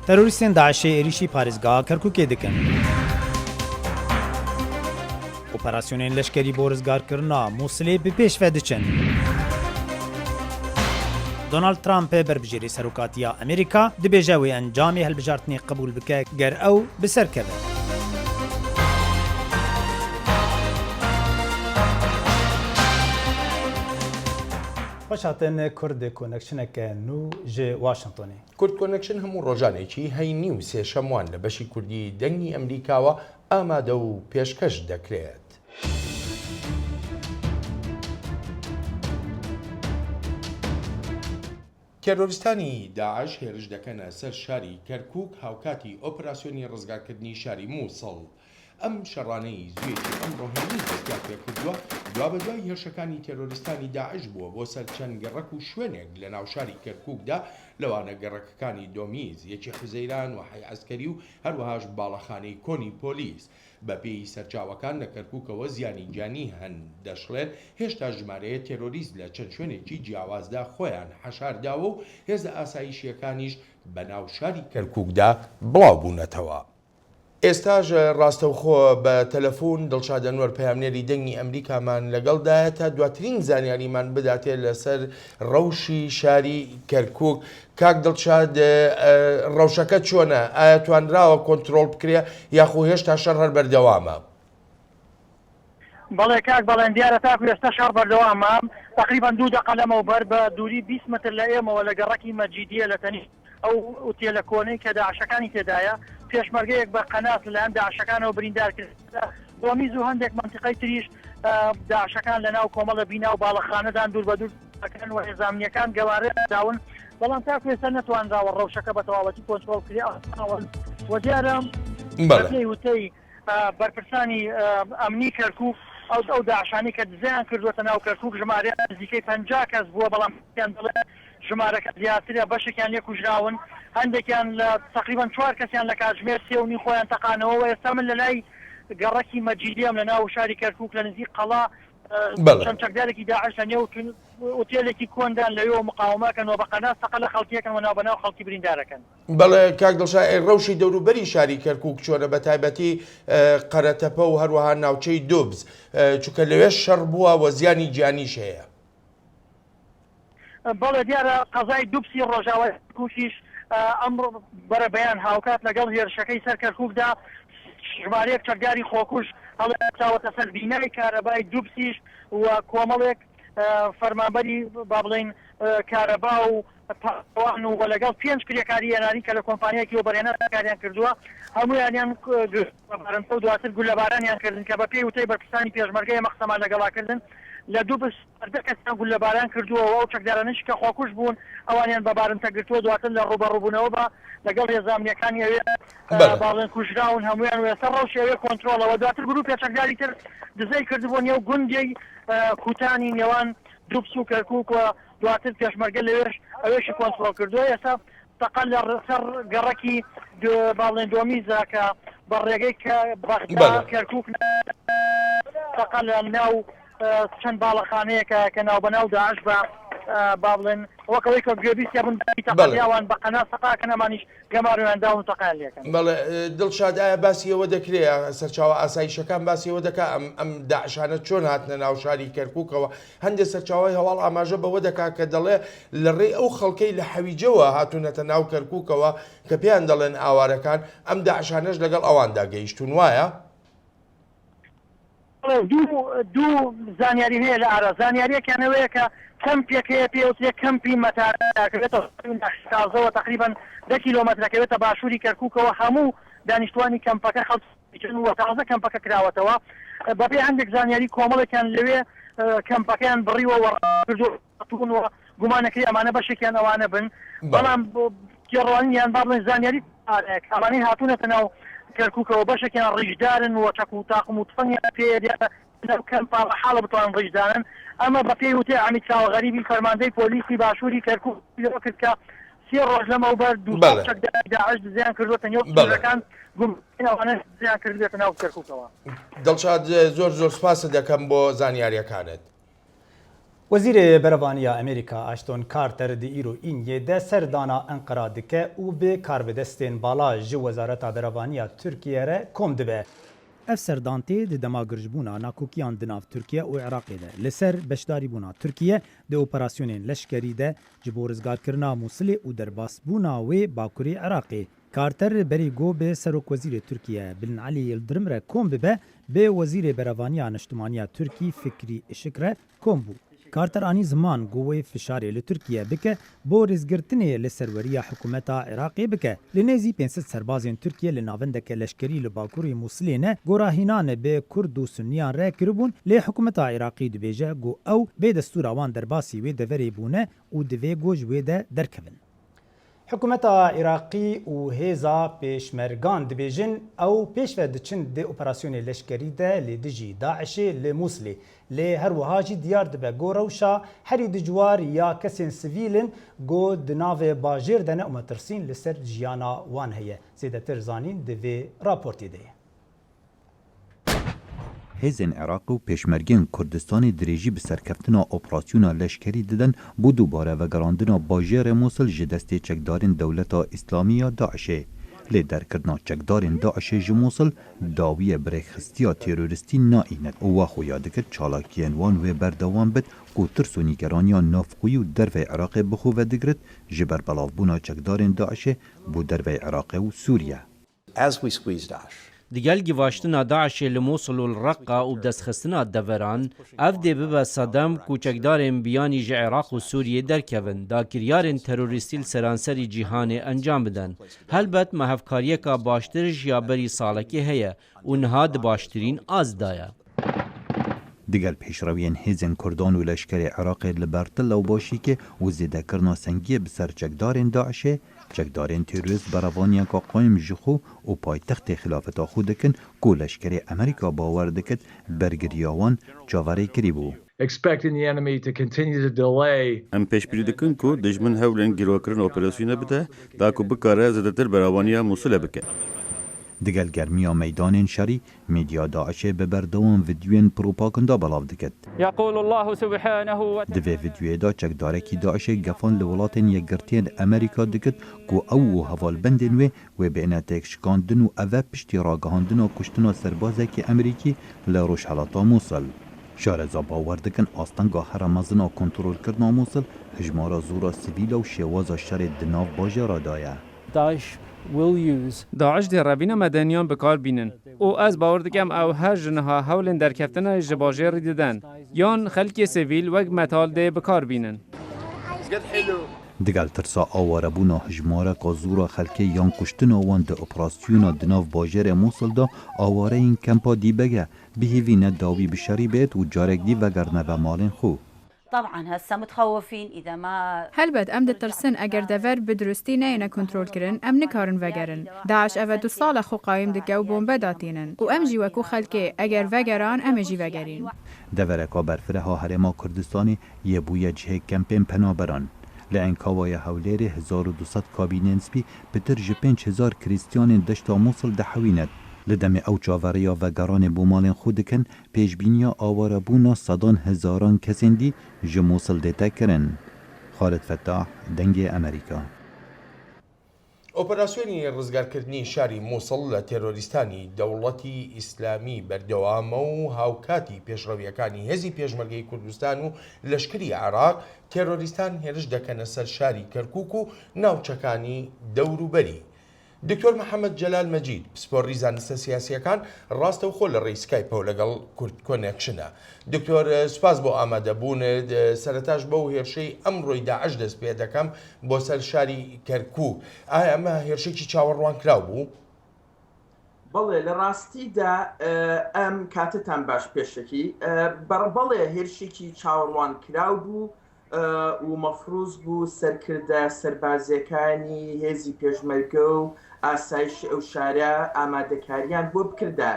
تەرۆریستێن داعشێ عێریشی پارێزگا کەرکووکێ دەکەن. ئۆپەراسیۆنên leşkerî بۆ rizgarkirina Mosilê bi pêş ve diçin. Donald Trumpê berbijêrê serokatiya Amerîka dibêje wê encamê hilbijartinê qebûl bike ger ew bi ser keve. Baş hatin Kurd Konekşineke nû ji Washingtonê. کورد کۆنەکشن هەموو ڕۆژانێکی هەینی و سێشەموان لە بەشی کوردی دەنگی ئەمریکاوە ئامادە و پێشکەش دەکرێت. تێرۆریستانی داعش هێرش دەکەنە سەر شاری کەرکووک هاوکاتی ئۆپراسیۆنی ڕزگارکردنی شاری مووسڵ. ئەم شەڕانەی زوێتی ئەمڕۆ هەموو دەستیان پێ کردووە دوا بە دوای هێرشەکانی تێرۆریستانی داعش بووە بۆ سەر چەند گەڕەک و شوێنێک لە ناو شاری کەرکووکدا لەوانە گەڕەکەکانی دۆمیز یەکی حوزەیران و حی عەسکەری و هەروەهاش باڵەخانەی کۆنی پۆلیس. بەپێی سەرچاوەکان لە کەرکووکەوە زیانی گیانی هەن دەشڵێت هێشتا ژمارەیە تێرۆریست لە چەند شوێنێکی جیاوازدا خۆیان حەشارداوە و هێزە ئاسایشیەکانیش بە ناو شاری کەرکووکدا بڵاو بوونەتەوە. ئێستاژ ڕاستەوخۆ بە تەلەفۆن دڵشاد ئەنوەر پەیامنێری دەنگی ئەمریکامان لەگەڵدایە تا دواترین زانیاریمان بداتێت لەسەر ڕەوشی شاری کەرکووک. کاک دڵشاد ڕەوشەکە چۆنە؟ ئایا توانراوە کۆنتترۆل بکرێ یاخۆ هێشتا شەڕ هەر بەردەوامە؟ بەڵێ کاک بەڵێن دیارە تاکو ئێستا شەڕ بەردەوامە تقریبان 2 دقە لەمەوبەر بە دووری 20 متر لە ئێمەوە لە گەڕەکی مەجیدیە لە تەنی ئەو ئوتێلە کۆنەی کە داعشەکانی تێدایە پێشمەرگەیەک بە قەنات لەلایەن داعشەکانەوە بریندار کرد. دۆمیز و هەندێک منتیقەی تریش داعشەکان لە ناو کۆمەڵە بینا و باڵەخانەدان دوور بە دوور ئەکەن و هێزانیەکان گەوارە داون بەڵام تاکو ئێستا نەتوانراوە ڕەوشەکە بە تەواوەتی کۆنتترۆل کرێ وە دیارە پێی وتەی بەرپرسانی ئەمنی کەرکووک ئەو داعشانی کە دزیان کردووەتە ناو کەرکووک ژمارە نزیکەی 50 کەس بووە بەڵام دەڵێ ژمارەکە زیاترە بەشێکیان لێ کوژراون هەندێکیان لە تقریبان 4 کەسیان لە کاتژمێر 3.5 خۆیان تەقانەوە ئێستا من لە لای گەڕەکی مەجیدیم لە ناو شاری کەرکووک لە نزیک قەڵا چەند چەکدارێکی داعش لە نێو ئوتێلێکی کۆندان لەوێ مقاومەکەنەوە بە قەنات سەقە لە خەڵکیەکەنەوە ناو بەناو خەڵکی بریندارەکەن. بەڵێ کاک دڵشاد ڕەوشی دەوروبەری شاری کەرکووک چۆنە بە تایبەتی قەرەتەپە و هەروەها ناوچەی دوبز چونکە لەوێ شەڕ بووە وە زیانی گیانیش هەیە. بەڵێ دیارە قەزای دوبسی ڕۆژاوای کوشیش ئەمڕۆ بەرە بەیان هاوکات لەگەڵ هێرشەکەی سەر کەرکووکدا ژمارەیەک چەکداری خۆکوش هەڵێتاوەتە سەر بینای کارەبای دوبسیش و کۆمەڵێک فەرمانبەری با بڵێن کارەبا و پاوان و لەگەڵ 5 کرێکاری هێنانی کە لە کۆمپانیایەکی وەبەرهێنا کاریان کردووە هەموویانیان بارنتە و دواتر گولەبارانیان کردن کە بە پێی وتەی بەرپرسانی پێشمەرگەی مەخسەمان لەگەڵاکردن لە دوو کەسیان گولەباران کردووە و چەکدارانش کە خۆکوش بوون ئەوانیان بە بارنتە گرتووە دواتر لە ڕوبەڕووبوونەوە بە لەگەڵ هێزانیەکانی ئەوێ باڵێن کوژراون هەمویان وێستا ڕەوشی ئەوێ کۆنتترۆلەوە دواتر گروپی چەکداری تر دزەی کردبوو نێو گوندی کوتانی نێوان دوبس و کەرکووک و دواتر پێشمەرگە لەوێش ئەوێشی کۆنتترۆل کردووە ئێستا تەقل لە سەر گەڕەکی باڵێن دۆمیزە کە بە ڕێگەی کەرکووک تەقل لە ناو چەند باڵەخانەیەکە کە ناو بەناو داعش بە با بڵێن وەکەوەی کە گوێبیستیا بوون تەقەیاوان بە قەنات سەقاکە نەمانیش گەماڕیاندا و تەقیان لێکەن. بەڵێ دڵشاد ئایا باسیەوە دەکرێت سەرچاوە ئاسایشەکان باسیەوە دەکات ئەم داعشانە چۆن هاتنە ناو شاری کەرکووکەوە هەندێک سەرچاوی هەواڵ ئاماژە بەوە دەکات کە دەڵێ لە ڕێ ئەو خەڵکەی لە حەویجەوە هاتوونەتە ناو کەرکووکەوە کە پێیان دەڵێن ئاوارەکان ئەم داعشانەش لەگەڵ ئەواندا گەیشتون وایە؟ دوو زانیاری هەیە لە ئارە زانیاریەکیانەوەیە کە کەمپێکەیە پێوتێ کەمپی مەتارەوە تقریبا 10 کیلۆمەترەکەوێتە باشووری کەرکووکەوە هەموو دانیشتوانی کەمپەکە خەڵکن تازە کەمپەکە کراوەتەوە بەپێ هەندێک زانیاری کۆمەڵێکیان لەوێ کەمپەکەیان بڕیوە وەڕاکردووە گومانەکەی ئەمانە بەشێکیان ئەوانە بن بەڵام گێڕوانیان با بڵێن زانیاری ئەمانەی هاتوونەتە ناو کەرکووکەوە بەشێکیان ڕیژدارن و چەک و تاقم و تفەنیان پێ کەمپا حاڵە بتوان ڕیژدارن ئەمە بە پێی وتێ ئەمی چاوە غەریبی فەرماندەی پۆلیسی باشووری کەرکووک کرد کە 3 ڕۆژ لەمەوبەر دوو چەکداری داعش دزیان کردوتە نێو سوورەکان گومانەوانە دزیان کردوێتە ناو کەرکووکەوە. دڵشاد زۆر سوپاسە دەکەم بۆ زانیاریەکانت. وزیر برەڤانیە ئەمریکا ئاشتۆن کارتەر دی ئیرۆ ئینیێ سەردانا ئەنقەرا دکە و بێ کاربدەستێن بالا ji وەزارەتا برەڤانیە تورکیە re کۆم dibe. Ev serdantê di dema girişbûna nakokiyan di nav Tirkiye û Iraqê de li ser beşdarîbûna Tirkiye di operasyonên leşkerî de ji bo rizgarkirina Mosilê û derbasbûna wê bakurê Iraqê. Karter berî got bê Serokwezîrê Tirkiye Bin Alî Yildirim re kom bibe bê Wezîrê Berevaniya Niştimaniya Tirkî Fikrî Işık re kom bû. Karter anî ziman got wê fişarê li Tirkiye bike bo rêzgirtinê li serweriya hikûmeta Iraqê bike. Li nêzî 500 serbazên Tirkiye li navendeke leşkerî li bakurê Mosilê ne gorahînane bê Kurd û Sunniyan re kiribûn lê hikûmeta Iraqî dibêje got ew bê destûra wan derbasî wê deverê bûne û divê got ji wê de derkevin. Hikûmeta Iraqî û hêza pêşmergan dibêjin ew pêşve diçin dê operasyonê leşkerî de lê dijî Daişê li Mosilê. Lê her wiha jî diyar dibe got rewşa herî dijwar ya kesên sivîlin got di navê bajêr de ne û metirsîn li ser jiyana wan heye. Zêdetir zanîn di vê raportê de ye. Hêzên Iraq û pêşmergên Kurdistanê dirêjî bi serkeftina operasyona leşkerî didin bû dubare vegerandina bajêrê Mosil ji destê çekdarên Dewleta İslamî ya Daişê. Lê derkirina çekdarên Daişê ji Mosil dawiyê birêxistiya terorîstî naînet û wa xuya dikir çalakiyên wan wê berdewam bit ku tirs û nîgeraniya navxwî û dervê Iraqê bixwe vedigirit ji ber belavbûna çekdarên Daişê bû dervê Iraqê û Sûriye. As we squeeze Daesh, Digel givaştina Daişê li Mosul û Raqqa û destxistina deveran, ev dê bibe sedem ku çekdarên biyanî ji Iraq û Sûriyê derkevin, dakiryarên terorîstî li seranserî cîhanê encam bidin. Helbet mehevkariyeka baştir ji ya berî salekê heye û niha di baştirîn az da ye. Digel pêşreviyên hêzên Kurdan û leşkerê Iraqê li ber til lewbaşîkê û zêdekirina sengiyê bi ser çekdarên Daişê, çekdarên terorîst berevaniyeka qayîm ji xwe û paytextê xilafeta xwe dikin ku leşkerê Amerîka bawer dikit bergiriya wan çaverê kirî bû. Expecting the enemy to continue to delay. Em pêşbîrî dikin ku dijmin hewlên gîrokirina operasyona bide, da ku bikare zêdetir beravaniya Mosulê bike. Digel germiya meydanên şerî, medya Daişê bi berdewam vîdyoyên propaganda belav dikit. Di vê vîdyoyê de çekdarekî Daişê gefan li welatên yekgirtiyên Amerîka dikit ku ew û hevalbendên wê bêhne têkşikandin û ev e piştî ragihandina kuştina serbazekî Amerîkî li rojhelata Mosul. Şareza bawer dikin astenga here mezina kontrolkirina Mosul hejmara zûra sivîl û şêwaza şerê di nav bajêra da ye. Daesh dê revîna medeniyan bikar bînin û ez bawer dikim ew her ji niha hewlên derkeftina ji bajêrê didin yan xelkê sivîl wek metal dê bikar bînin. Digel tirsa awarebûna hejmareka zûra xelkê yan kuştina wan di operasyona di nav bajêrê Mosul da awareyên kempa dîbege bihêvîne dawî bi şerî bêt û carek dî vegerne ve malên xwe. Helbet em ditirsin eger dever bi durustî neyne kontrol kirin em nikarin vegerin. Daesh ev du sala xwe qayîm dike û bombe datînin û em jî wekû xelkê eger vegeran em ê jî vegerîn. Devereka berfireha Herêma Kurdistanê yê bûye cihê kempên penaberan. Li Enkawaya Hewlêrê 1200 kabînên spî bi tir ji 5000 Krîstiyanên deşta Mosul de hewînet. Li demê ew çaveriya vegeranê bû malên xwe dikin, pêşbîniya awarebûna sedan hezaran kesên dî ji Mosul dê te kirin. Xalid Fettah, Dengê Amerîka. ئۆپەراسیۆنی ڕزگارکردنی شاری مووسڵ لە تێرۆریستانی دەوڵەتی ئیسلامی بەردەوامە و هاوکاتی پێشڕەویەکانی هێزی پێشمەرگەی کوردستان و لەشکری عێراق تێرۆریستان هێرش دەکەنە سەر شاری کەرکووک و ناوچەکانی دەوروبەری. دکتۆر محەممەد جەلال مەجید پسپۆڕی زانستە سیاسیەکان ڕاستەوخۆ لە ڕێی سکایپەوە لەگەڵ کورد کۆنێکشنە. دکتۆر سوپاس بۆ ئامادەبوونت سەرەتاش بەو هێرشەی ئەمڕۆی داعش دەست پێ دەکەم بۆ سەر شاری کەرکووک. ئایا ئەمە هێرشێکی چاوەڕوان کراو بوو؟ بەڵێ لە ڕاستیدا ئەم کاتتان باش پێشەکی بەڵێ هێرشێکی چاوەڕوان کراو بوو و مەفروض بوو سەرکردە سەربازیەکانی هێزی پێشمەرگە و ئاسایش ئەو شارە ئامادەکاریان بۆ بکردە.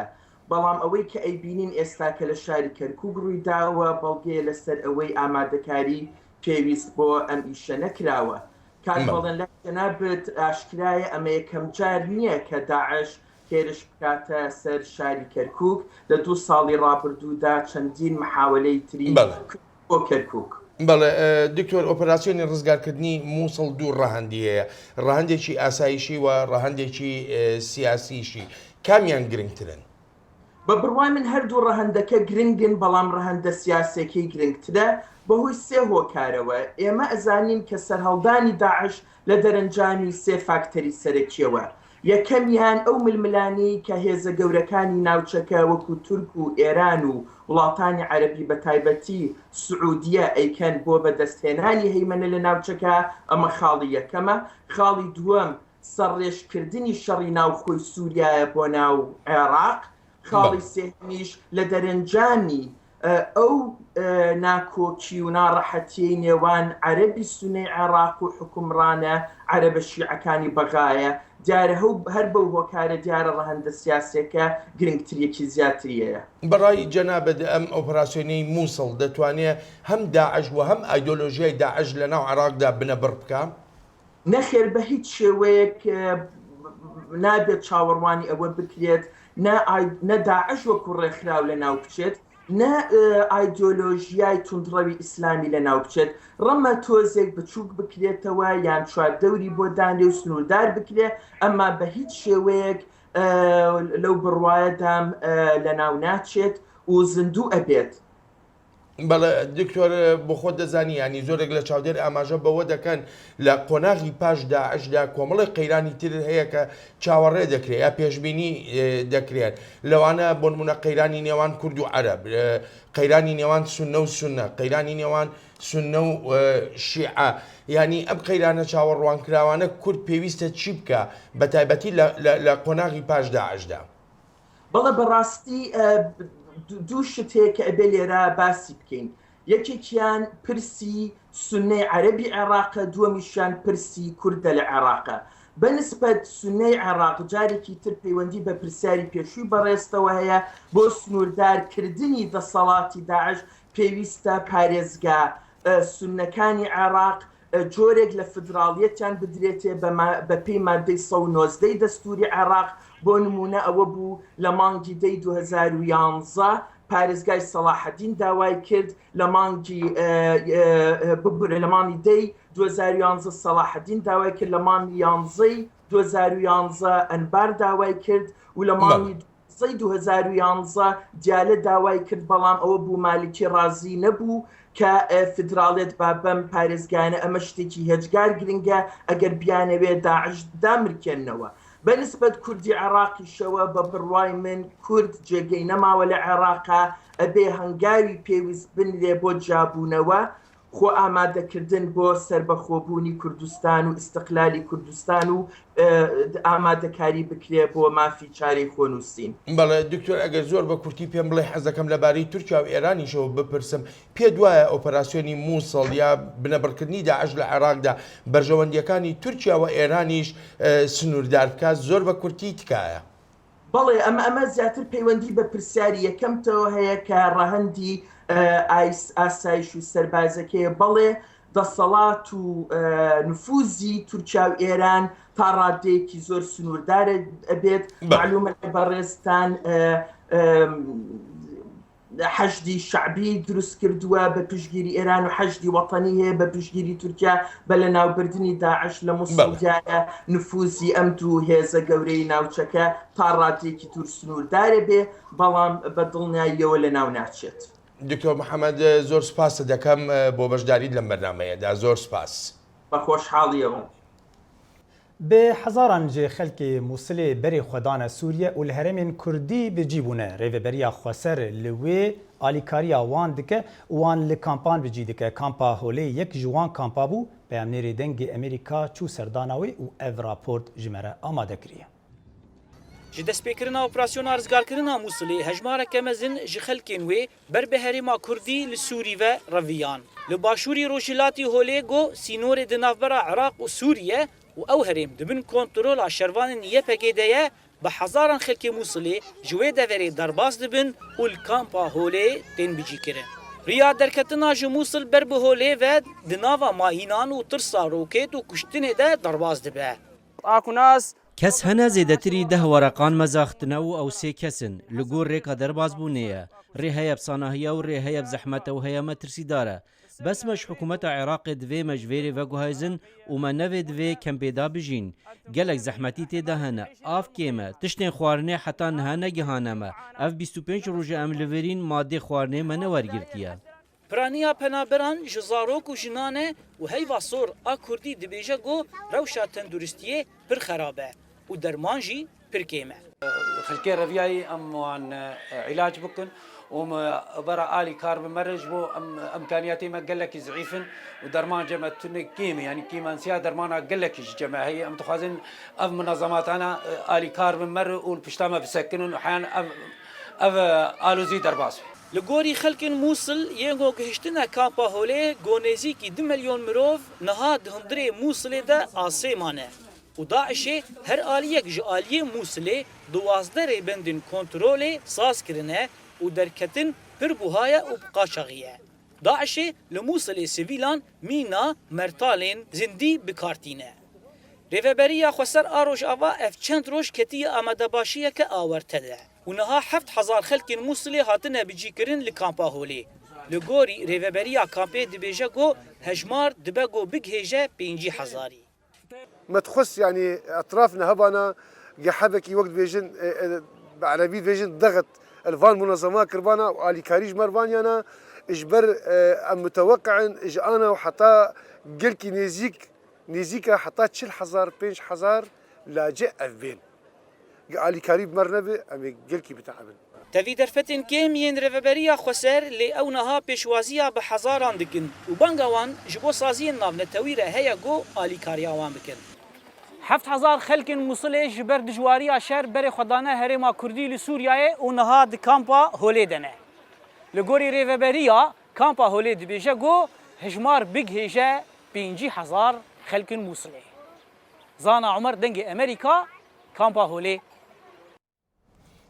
بەڵام ئەوەی کە ئەیبینین ئێستا کە لە شاری کەرکووک ڕوویداوە بەڵگەیە لەسەر ئەوەی ئامادەکاری پێویست بۆ ئەم ئیشە نەکراوە. کات بەڵێن لە جەنابەت ئاشکرایە ئەمە یەکەم جار نییە کە داعش هێرش بکاتە سەر شاری کەرکووک. لە 2 ساڵی ڕابردوودا چەندین محاولەی تری بۆ کەرکووک. بەڵێ دکتۆر ئۆپراسیۆنی ڕزگارکردنی مووسڵ دوو ڕەهەندی هەیە ڕەهەندێکی ئاسایشی و ڕەهەندێکی سیاسیشی کامیان گرنگترن بە بڕوای من هەردوو ڕەهەندەکە گرنگن بەڵام ڕەهەندە سیاسێکی گرنگترە بەهۆی سێ هۆکارەوە ئێمە ئەزانین کە سەرهەڵدانی داعش لە دەرەنجامی سێ فاکتەری سەرەکیەوە یەکەمیان ئەو ململانی کە هێزە گەورەکانی ناوچەکە وەکو تورک و ئێران و وڵاتانی عەربی بە تایبەتی سعودیە ئەیکەن بۆ بەدەستهێنانی هەیمەنە لە ناوچەکە ئەمە خاڵی یەکەمە خاڵی دووەم سەرڕێژکردنی شەڕی ناوخۆی سووریایە بۆ ناو عێراق خاڵی سێمیش لە دەرەنجامی ئەو ناکۆکی و ناڕەحەتیەی نێوان عەرەبی سونەی عێراق و حکومڕانە عەرەبە شیعەکانی بەغایە دیارە هەر بەو هۆکارە دیارە ڕەهەندە سیاسەکە گرنگترێکی زیاتریەیە بەڕای جەنابەت ئەم ئۆپراسیۆنەی مووسڵ دەتوانێت هەم داعش و هەم ئایدۆلۆژیای داعش لە ناو عێراقدا بنەبڕ بکە نەخێر بە هیچ شێوەیەک نابێت چاوەڕوانی ئەوە بکرێت نە داعش وەکو ڕێکخراو لە ناو بچێت نە ئایدۆلۆژیای توندڕەوی ئیسلامی لە ناو بچێت ڕەمە تۆزێک بچووک بکرێتەوە یان چواردەوری بۆ دانێ و سنووردار بکرێت ئەمما بە هیچ شێوەیەک لەو بڕوایەدام لە ناو ناچێت و زیندوو ئەبێت بەڵێ دکتۆر بۆ خۆ دەزانی ینی زۆرێک لە چاودێر ئاماژە بەوە دەکەن لە قۆناغی پاش داعشدا کۆمەڵی قەیرانی تر هەیە کە چاوەڕێ دەکرێت یا پێشبینی دەکرێت لەوانە بۆ نمونە قەیرانی نێوان کورد و عەرەب قەیرانی نێوان سونە و سونە قەیرانی نێوان سونە و شیعە ینی ئەم قەیرانە چاوەڕوانکراوانە کورد پێویستە چی بکە بە تایبەتی لە قۆناغی پاش داعشدا بەڵێ بەڕاستی دوو شت هەیە کە ئەبێ لێرە باسی بکەین یەکێکیان پرسی سونەی عەرەبی عێراقە دووەمیشیان پرسی کوردە لە عێراقە بەنسبەت سونەی عێراق جارێکی تر پەیوەندی بە پرسیاری پێشووی بەڕێستەوە هەیە بۆ سنووردارکردنی دەسەڵاتی داعش پێویستە پارێزگا سونەکانی عێراق جۆرێک لە فدراڵیەتیان بدرێتێ بە پێی مادەی 119 دەستوری عێراق بۆ نمونە ئەوە بوو لە مانگی دەی 2011 پارێزگای سەلاحەدین داوای کرد لە مانگی ببرە لە مانی دەی 2011 سەلاحەدین داوای کرد لە مانی 11 2011 ئەنبار داوای کرد و لە مانی 2011 دیالە داوای کرد بەڵام ئەوە بوو مالیکی ڕازی نەبوو کە فدراڵێت با بەم پارێزگانە ئەمە شتێکی هێجگار گرنگە ئەگەر بیانەوێ داعش دامرکێنەوە بەنسبەت کوردی عێراقیشەوە بە بڕوای من کورد جێگەی نەماوە لە عێراقا ئەبێ هەنگاوی پێویست بنرێ بۆ جابوونەوە خۆ ئامادەکردن بۆ سربەخۆبوونی کوردستان و ئیستقلالی کوردستان و ئامادەکاری بکرێ بۆ مافی چارەی خۆنووسین بەڵێ دکتۆر ئەگەر زۆر بە کورتی پێم بڵێ حەزەکەم لەبارەی تورکیا و ئێرانیشەوە بپرسم پێ دوایە ئۆپەراسیۆنی مووسڵ یا بنەبڕکردنی داعش لە عێراقدا بەرژەوەندیەکانی تورکیا و ئێرانیش سنووردار بکات زۆر بە کورتی تکایە بەڵێ ئەمە زیاتر پەیوەندی بە پرسیاری یەکەمتەوە هەیە کە ڕەهەندی ئاسایش و سەربازەکەیە بەڵێ دەسەڵات و نفوزی تورکیا و ئێران تا ڕادەیەکی زۆر سنووردارە ئەبێت معلومە بەڕێستان حەشدی شعبی دروست کردووە بە پشگیری ئێران و حەشدی وەتەنی هەیە بە پشگیری تورکیا بە لە ناوبردننی داعش لە مووسڵیایە نفوزی ئەم دوو هێزە گەورەی ناوچەکە تا ڕادێکی تور سنووردارە بێ بەڵام بە دڵنیاییەوە لە ناو ناچێت دکتۆر محەممەد زۆر سپاسە دەکەم بۆ بەشداریت لەم بەرنامەیەدا زۆر سپاس بە خۆشحاڵیەوە به هزاران جه خلک موصل بری خودان سوریه و الهرمین کردی بجیبونه ریوبریا خسر لوی آلیکاریا وان دکه وان لکامپان بجیدکه کامپا هولی یک جوان کامپا بو به امنیری دنگ امریکا چو سرداناوی و او راپورت جمره آماده کریه ji destpêkirina operasyona rizgarkirina Musilê hejmareke mezin ji xelkên wê ber bi herêma Kurdî li Sûrî ve reviyan. Li başûrî Rojhilatê Holê got sînorê di navbera Iraq û Sûriye û ew herêm dibin kontrola şervanên YPG de ye bi hezaran xelkê Musilê ji wê deverê derbas dibin û li kampa Holê tên bicîkirin. Riya derketina ji Musil ber bi Holê ve di nava mahînan û tirsa roket û kuştinê de derbas dibe. کەس هەنە زێدەتری دە وەرەقان مەزاختنە و ئەو سێ کەسن لە گۆڕ ڕێکە دەرباز بوونەیە ڕێ هەیە بسانەهەیە و ڕێ هەیە زەحمەتە و هەیە مەترسیدارە بس مش حکومت عراق دوی مجوری و گوهایزن و ما نوی دوی کم پیدا بجین گلک زحمتی تیدا هنه آف کیمه تشتین خوارنه حتی نهانه گهانمه اف 25 روژه املورین ماده خوارنه منه ورگرتیه پرانیا پنابران جزاروک و جنانه و هیوا سور آ کردی دبیجه گو روشا تندورستیه پر خرابه و درمانجی پر کیمه خلكي رفياي ام وان علاج بكن برا آلي كار بمرج بو امكانياتي ما قال لك زعيفن ودرمان جمع كيمي يعني كيمانسيا درمانا قال لك جماعيه ام تخازن اف منظمات انا آلي كار بمر والبشتامه بسكنن احيانا اف الوزي درباس لگوری خلک موصل ینگو گهشتنا کامپا هوله گونزی کی 2 میلیون مروف نهاد هندره موصل ده آسیمانه و داعش هر آلیک جالی موصل 12 ریبندن کنترل ساز کرنه و درکتن پر بوهایا و قاچاقیه داعش لموصل سیویلان مینا مرتالین زندی بکارتینه ریوبریا خسر آروش آوا اف چند روش کتی آمده باشیه که آورته ده ونها 7000 خلک موصلی هاتنه بجیکرین لکامپا هولی لگوری ریوبریا کامپی دبیجه گو هجمار دبگو بگهیجه 5000 ما تخص يعني اطرافنا هبانا حبكي وقت فيجن عربي فيجن ضغط الفان منظمات كربانا والي كاريج مربانيانا اجبر متوقع اجانا وحتى قلكي نيزيكا حتى 4000 5000 لاجئ افين علي كاريب مرنبه ام قلكي بتعبن تفي درفتن كيمين ريفبريا خسر لي اونها بيشوازيا بحزاران دكن وبانغوان جبو سازين ناف نتويره هيا جو الي كارياوان بكن 7000 خلق موصله جبر دجواريا شهر بر خدانه هرما كردي لسوريا اونها د كامبا هوليدنه لغوري ريفبريا كامبا هوليد بيجا جو هجمار بيج هيجا 5000 خلق موصله زانا عمر دنگ امريكا كامبا هولي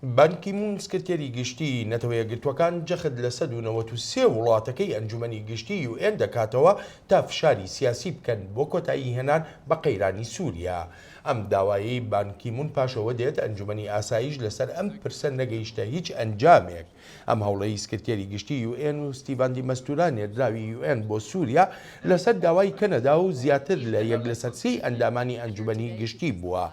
بانکی مون سکرتێری گشتی نەتەوەیە گرتوەکان جەخت لە 193 وڵاتەکەی ئەنجومەنی گشتی UN دەکاتەوە تا فشاری سیاسی بکەن بۆ کۆتایی هێنان بە قەیرانی سووریا. ئەم داوایی بانکی مون پاشەوە دێت ئەنجومەنی ئاسایش لەسەر ئەم پرسە نەگەیشتە هیچ ئەنجامێک. ئەم هەوڵەی سکرتێری گشتی UN و ستیڤاندی مەستوران نێردراوی UN بۆ سووریا لەسەر داوای کەنەدا و زیاتر لە 1/3 ئەندامانی ئەنجومەنی گشتی بووە.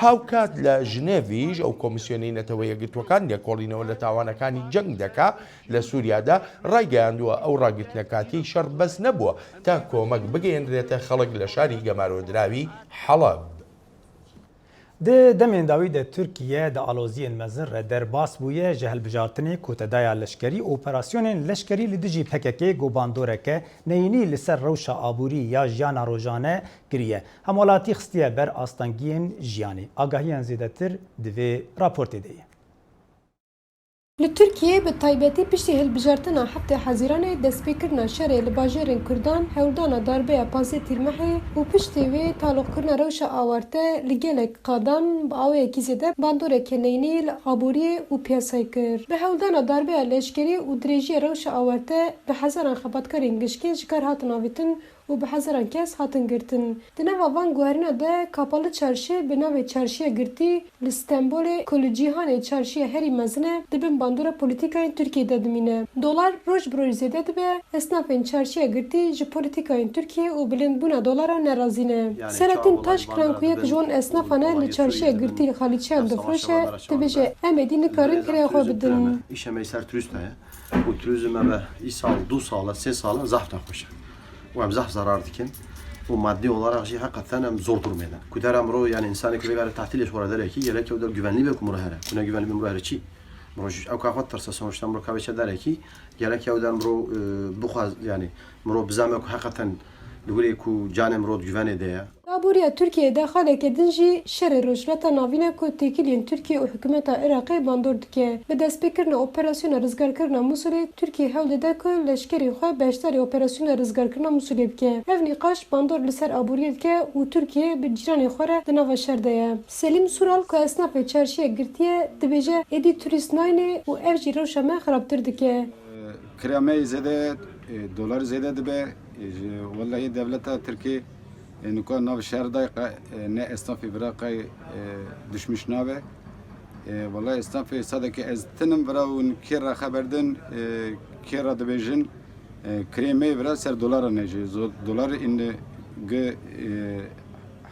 هاوکات لە ژنێڤیش ئەو کۆمیسیۆنەی نەتەوە یەکگرتوەکان لێکۆڵینەوە لە تاوانەکانی جەنگ دەکا لە سووریادا ڕایگەیاندووە ئەو ڕاگرتنەکاتی شەڕ بەس نەبووە تا کۆمەک بگەێنرێتە خەڵک لە شاری گەمارۆدراوی حەڵەب. د دمên dawî de Tirkiye di aloziyên mezin re derbas bûye ji hilbijartinê kotedaya leşkerî operasyonên leşkerî li dijî PKK gobandoreke neyînî li ser rewşa aborî ya jiyana rojane kiriye. Hemwelatî xistiye ber astangiyên jiyanê. Agahiyên zêdetir di vê raportê de ye. Li Tirkiye bi taybetî piştî hilbijartina heftê Hezîranê destpêkirina şerê li bajêrên Kurdan, hewldana darbeya Pasê Tîrmehê û piştî wê taloqkirina rewşa awarte li gelek qadan bi awayekî zêde bandoreke neyînî li aboriyê û piyasayê kir. Bi hewldana darbeya leşkerî û dirêjiya rewşa awarte bi hezaran xebatkarên gişkê ji kar hatin avîtin û bi hezaran kes hatin girtin. Di nava van guherîna de Kapalı Çarşı bi navê Çarşıya Girtî li Stenbolê ku li cîhanê çarşıya herî mezin e dibin bandora polîtîkayên Tirkiyeyê dimîne. Dolar roj bi roj zêde dibe, esnafên Çarşıya Girtî ji polîtîkayên Tirkiye û bilindbûna dolara nerazî ne. Selahattin Taşkıran ku yek ji wan esnafan e li Çarşıya Girtî li xalîçeyan difroşe, dibêje em êdî nikarin kiraya xwe bidin. İşe ser turist heye. Bu turizm me î sal, 2 sala, 3 sala zahf naxweş e. و هم زحف zarar dikin و maddi olarak jî hakikaten em zor durumda. Kuder emro yani insanı ki begare tahtil şora dereki gerek o da güvenli ve kumruhere. Kuna güvenli kumruhere çi. Mro ev kafat tersa sonuçta mro kaveçe dereki gerek o da mro bu yani mro bizame ku hakikaten dugule ku canem mro güvene de. Aboriya Türkiye'de xaleke din jî şerê rojhilata navîne ku têkiliyên Tirkiye û hikûmeta Iraqê bandor dike. Bi destpêkirina operasyona rizgarkirina Musulê, Tirkiye hewl dide ku leşkerê xwe beşdarê operasyona rizgarkirina Musulê bike. Ev nîqaş bandor li ser aboriyê dike û Tirkiye bi cîranê xwe re di nava şer de ye. Selîm Sural ku esnafê Çarşıya Girtiye dibêje êdî turîst nayîne û ev jî rewşa me xirabtir dike. Kirameyê zêde dolar zêde dibe welahi devleta Tirkiye نکان ناو شهر دای نه استافی برای دشمش ناوه والله استافی صدق از تنم براون کیرا خبردن کیرا دبیجن کریم برا سر دلار نجی دلار این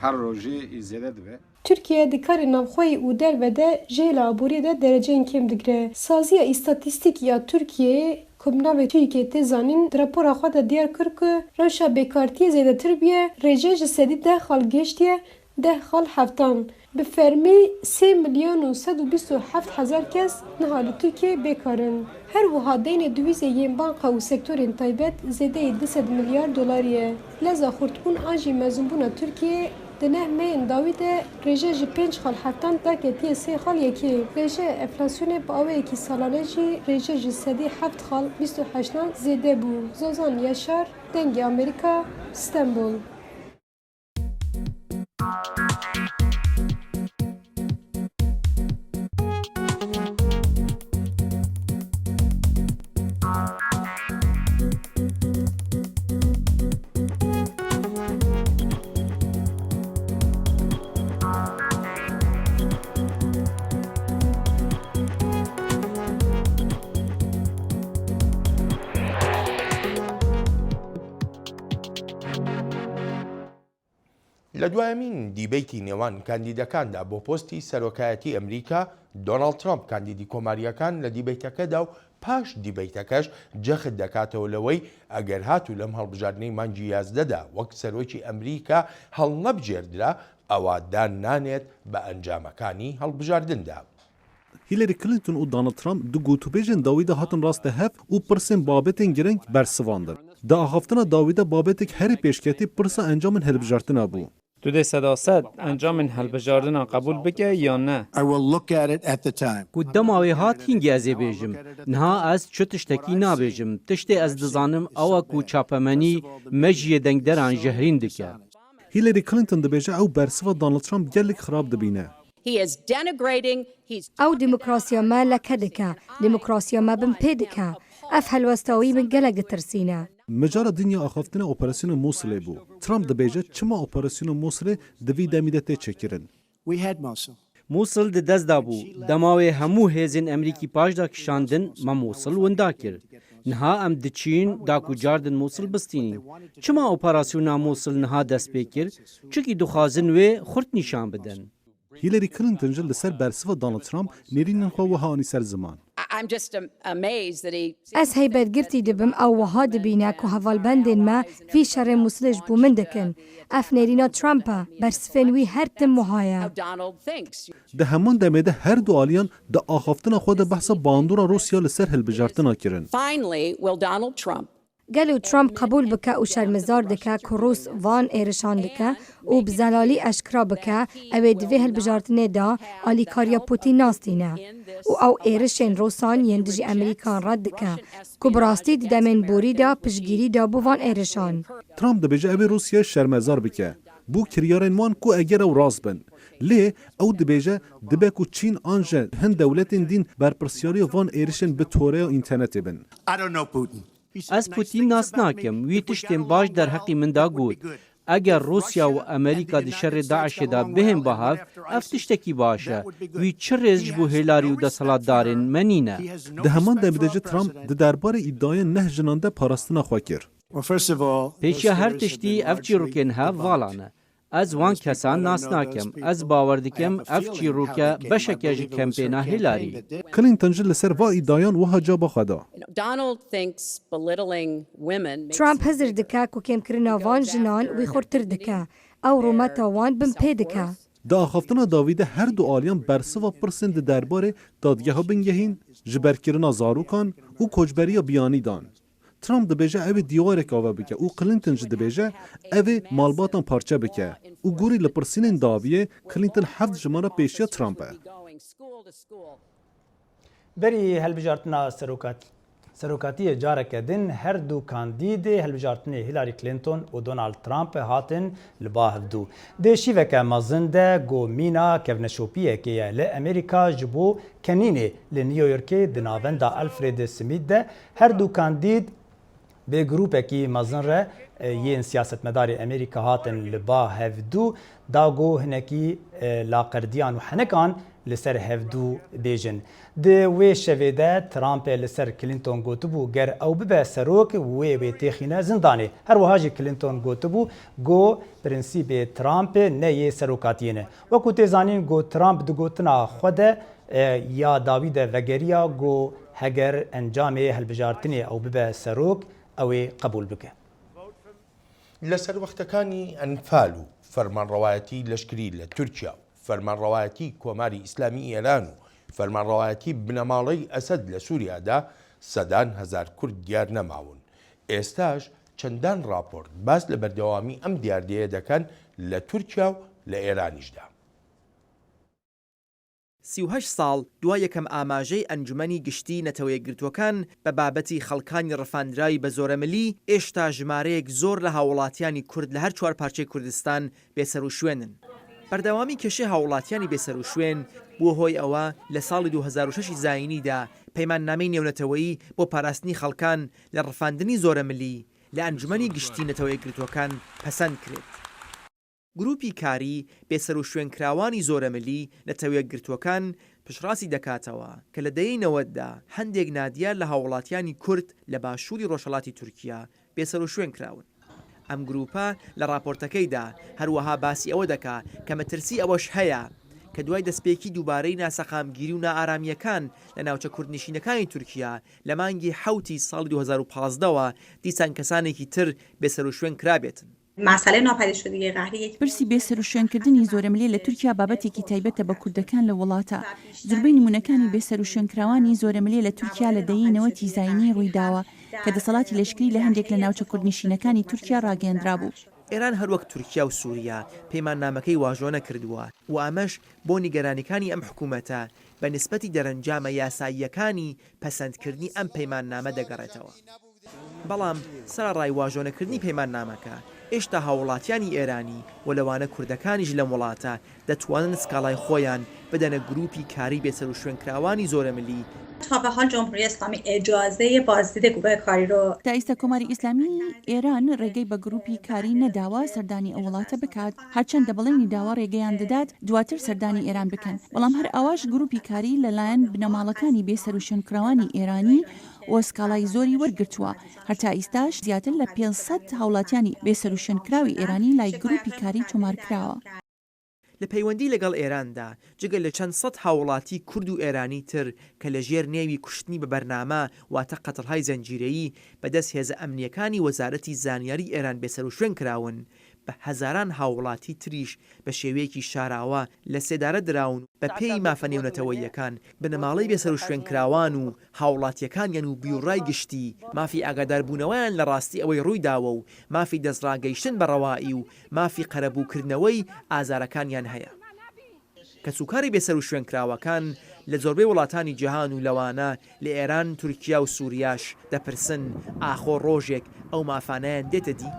هر روزی زیاده دبه. Türkiye dikarê navxweyî û dervede jê laboriyê de dereceyên kêm digire. Saziya îstatîstîk ya Tirkiyeyê ku bi navê Tirkiye tê zanîn di rapora xwe de diyar kir ku rewşa bêkartiyê zêdetir bûye, rêje ji sedî 10 xal geştiye 10 xal heftan. Bi fermî 3 milyon û 127 hezar kes niha li Tirkiyeyê bêkar in. Her wiha deynê divîzê yên banka û sektorên taybet zêdeyê 200 milyar dolarî ye. Leza xurtbûn an jî mezûnbûna Tirkiyeyê di neh meyên dawî de rêje ji 5 xal heftan daketiye 3 xal yekê. Rêje enflasyonê bi awayekî salane jî rêje ji sedî 7 xal 28 zêde bû. Zozan Yaşar, Dengê Amerîka, İstanbul. لە دوایەمین دیبەیتی نێوان کاندیدەکاندا بۆ پۆستی سەرۆکایەتی ئەمریکا دۆناڵد ترامپ کاندیدی کۆماریەکان لە دیبەیتەکەدا و پاش دیبەیتەکەش جەخت دەکاتەوە لەوەی ئەگەر هاتوو لەم هەڵبژاردنەی مانگی 11دا وەک سەرۆکی ئەمریکا هەڵنەبژێردرا ئەوە دان نانێت بە ئەنجامەکانی هەڵبژاردندا. هیلاری کلینتون û Donald Trump di gotûbêjên dawî de hatin rastê hev û pirsên babetên girîng bersivandin. Di axaftina dawî de babetek herî pêşketî pirsa encamên hilbijartina bû. Tu dê sedased encamên hilbijardinan qebûl bike yan ne? Ku dema wê hat hîngî ez ê bêjim. Niha ez çi tiştekî nabêjim. Tiştê ez dizanim ew ku çapemenî me ji yê dengderan jehrîn dike. Hillary Clinton dibêje ew bersiva Donald Trump gelek xirab dibîne. Ew demokrasiya me leke dike, demokrasiya me bin pê dike. Ev helwestawî min gelek ditirsîne. Micara dinya axaftina operasyona Mosulê bû. Trump dibêje çima operasyona Mosulê di vî demî de tê çekirin. Mosul di dest da bû. Dema wê hemû hêzên Emerîkî paş da kişandin me Mosul winda kir. Niha em diçîn da ku car din Mosul bistînîn. Çima operasyona Mosul niha dest pê kir? Çikî dixwazin wê xurt nîşan bidin. Hillary Clinton ji li ser bersiva Donald Trump nêrînên xwe wiha anî ser ziman. Ez heybetgirtî dibim ew wiha dibîne ku hevalbendên me vî şerê Mosulê ji bo min dikin. Ev nêrîna Trump e, bersivên wî her tim wiha ye. Di heman demê de her du aliyan di axaftina xwe de behsa bandora Rûsya li ser hilbijartina kirin. Gelo Trump qebûl bike û şermezar dike ku Rûs van êrişan dike û bi zelalî eşkira bike ew ê di vê hilbijartinê da alîkariya Putin nastîne û ew êrişên Rûsan yên dijî Emerîkan red dike ku bi rastî di demên borî da piştgirî da bû van êrişan. Trump dibêje ew ê Rûsyayê şermezar bike. Bû kiryarên wan ku eger ew rast bin. Lê ew dibêje dibe ku Çîn an ji hin dewletên dîn berpirsyariya van êrişên bi toreya înternetê bin. Ez Putin nas nakim. Wî tiştên baş derheqî min da got. Eger Rusya û Amerîka di şerê Daişê da bihên bahav, ev tiştekî baş e. Wî çi rêz ji bo hêlarî û desalatdarên me nîne. Di heman demê de jî Trump di derbarê îddiayên neh jinan de parastina xwe kir. Pêşiya her tiştî ev çîrokên hev valan e. Ez wan kesan nas nakim. Ez bawer dikim ev çîroke beşeke ji kempêna Hillary. Clinton ji li ser va îddayan wiha caba xwe da. Trump hezir dike ku kêmkirina van jinan wî xurtir dike. Ew rûmeta wan bin pê dike. Di axaftina dawî de her du aliyan bersiva pirsên di derbarê dadgeha bingehîn, ji berkirina zarokan û koçberiya biyanî dan. Trump dibêje ev ê dîwarek ava bike û Clinton jî dibêje ev ê malbatan parçe bike û gorî li pirsînên dawiyê Clinton heft jimara pêşiya Trump e. Berî helbijartina serokatiyê careke din her du kandîdê helbijartinê Hillary Clinton û Donald Trump hatin li ba hevdû. Dê şîveke mezin de gomîna kevneşopiyekê ye li Amerîka ji bo kenînê li New Yorkê di navenda Alfred Smith de her du kandîd bê grupekî mezin re yên siyasetmedarê Amerîka hatin li ba hevdû da got hinekî laqerdiyan û henekan لسر هفدو بیجن. ده وی شویده ترامپ لسر کلینتون گوتبو گر او ببه سروک وی تیخینه زندانه. هر وهاجی کلینتون گوتبو گو پرنسیب ترامپ نه سروکاتینه. وکو تیزانین گو ترامپ دو گوتنا خوده یا داوید وگریا گو هگر انجام هلبجارتنی او ببه سروک او قبول بکه. لەسەر وەختەکانی ئەنفال و فەرمانڕەوایەتی لەشکری لە تورکیا و فەرمانڕەوایەتی کۆماری ئیسلامی ئێران و فەرمانڕەوایەتی بنەماڵەی ئەسەد لە سووریادا سەدان هەزار کورد دیار نەماون. ئێستاش چەندان راپۆرت باس لە بەردەوامی ئەم دیاردەیە دەکەن لە تورکیا و لە ئێرانیشدا. 38 ساڵ دوای یەکەم ئاماژەی ئەنجومەنی گشتی نەتەوەیەکگرتووەکان بە بابەتی خەڵکانی ڕەفاندراوی بە زۆرەمەلی ئێشتا ژمارەیەک زۆر لە هاوڵاتیانی کورد لە هەر چوار پارچەی کوردستان بێسەر و شوێنن. بەردەوامی کێشەی هاوڵاتیانی بێسەر و شوێن بووە هۆی ئەوە لە ساڵی 2006 زاینیدا پەیماننامەی نێونەتەوەیی بۆ پاراستنی خەڵکان لە ڕەفاندنی زۆرەمەلی لە ئەنجومەنی گشتی نەتەوەیەکگرتووەکان پەسەند کرێت. گروپی کاری بێسەر و شوێنکراوانی زۆرەمەلی نەتەوەیەکگرتووەکان پشڕاستی دەکاتەوە کە لە دەیەینەوەتدا هەندێک نادیار لە هاوڵاتیانی کورد لە باشووری ڕۆژهەڵاتی تورکیا بێسەر و شوێن کراون. ئەم گروپە لە راپۆرتەکەیدا هەروەها باسی ئەوە دەکا کە مەترسی ئەوەش هەیە کە دوای دەستپێکی دووبارەی ناسەقامگیری و نائارامیەکان لە ناوچە کوردنشینەکانی تورکیا لە مانگی حوتی ساڵی 2015ەوە دیسان کەسانێکی تر بێسەر و شوێن کرابێتن. مسئله ناپەیداشدگی قهری پرسی بێسەر و شوێنکردنی زۆرەمەلی لە تورکیا بابەتێکی تایبەتە بە کوردەکان لە وڵاتە. زۆربەی نمونەکانی بێسەر و شوێنکراوانی زۆرەمەلی لە تورکیا لە دەیەینەوەتی زاینی ڕوویداوە کە دەسەڵاتی لەشکری لە هەندێک لە ناوچە کوردنشینەکانی تورکیا ڕاگەیەندرا بوو. ئێران هەروەک تورکیا و سووریا پەیماننامەکەی واژۆ نەکردووە و ئەمەش بۆ نیگەرانیەکانی ئەم حکوومەتە بە نسبەتی دەرەنجامە یاساییەکانی پەسەندکردنی ئەم پەیماننامە دەگەڕێتەوە. بەڵام سەرڕای واژۆنەکردنی پەیماننامەکە ئێشتا هاوڵاتیانی ئێرانی و لەوانە کوردەکانیش لەم وڵاتە دەتوانن سکاڵای خۆیان بدەنە گروپی کاری بێسەر و شوێنکراوانی زۆرەمەلی. تا به حال جمهوری اسلامی اجازه بازدید گروه کاری رو تا ئێستا کۆماری ئیسلامی ئێران ڕێگەی بە گروپی کاری نەداوە سەردانی ئەو وڵاتە بکات هەرچەندە بەڵێنی داوا ڕێگەیان دەدات دواتر سەردانی ئێران بکەن بەڵام هەر ئەواش گروپی کاری لەلایەن بنەماڵەکانی بێسەر و شوێنکراوانی ئێرانی و سکاڵای زۆری وەرگرتووە هەرتا ئیستاش زیاتر لە 500 هاوڵاتیانی بێسەر و شوێنکراوی ئێرانی لای گروپی کاری تۆمارکراوە. لە پەیوەندی لەگەڵ ئێراندا جگە لە چەند سەد هاوڵاتی کورد و ئێرانی تر کە لە ژێر نێوی کوشتنی بە بەرنامە واتە قەتڵهای زەنجیرەیی بەدەست هێزە ئەمنیەکانی وەزارەتی زانیاری ئێران بێسەر و شوێن کراون بە هەزاران هاوڵاتی تریش بە شێوەیەکی شاراوە لە سێدارە دراون بە پێی مافە نێونەتەوەییەکان بنەماڵەی بێسەر و شوێنکراوان و هاوڵاتیەکانیان و بیوڕای گشتی مافی ئاگاداربوونەوەیان لە ڕاستی ئەوەی ڕوویداوە و مافی دەستڕاگەیشتن بە ڕەوائی و مافی قەرەبووکردنەوەی ئازارەکانیان هەیە. کەسوکاری بێسەر و شوێنکراوەکان لە زۆربەی وڵاتانی جیهان و لەوانە لە ئێران تورکیا و سووریاش دەپرسن ئاخۆ ڕۆژێک ئەو مافانەیان دێتە دی.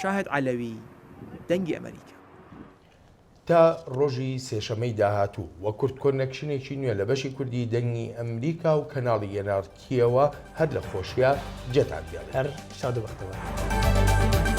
شاهد علەوی دەنگی ئەمریکا. تا ڕۆژی سێشەمەی داهاتوو وە کورد کۆنەکشنێکی نوێ لە بەشی کوردی دەنگی ئەمریکا و کەناڵی یەنارکیەوە هەر لە خۆشیە جێتان دیار هەر شاد و بەختەوە.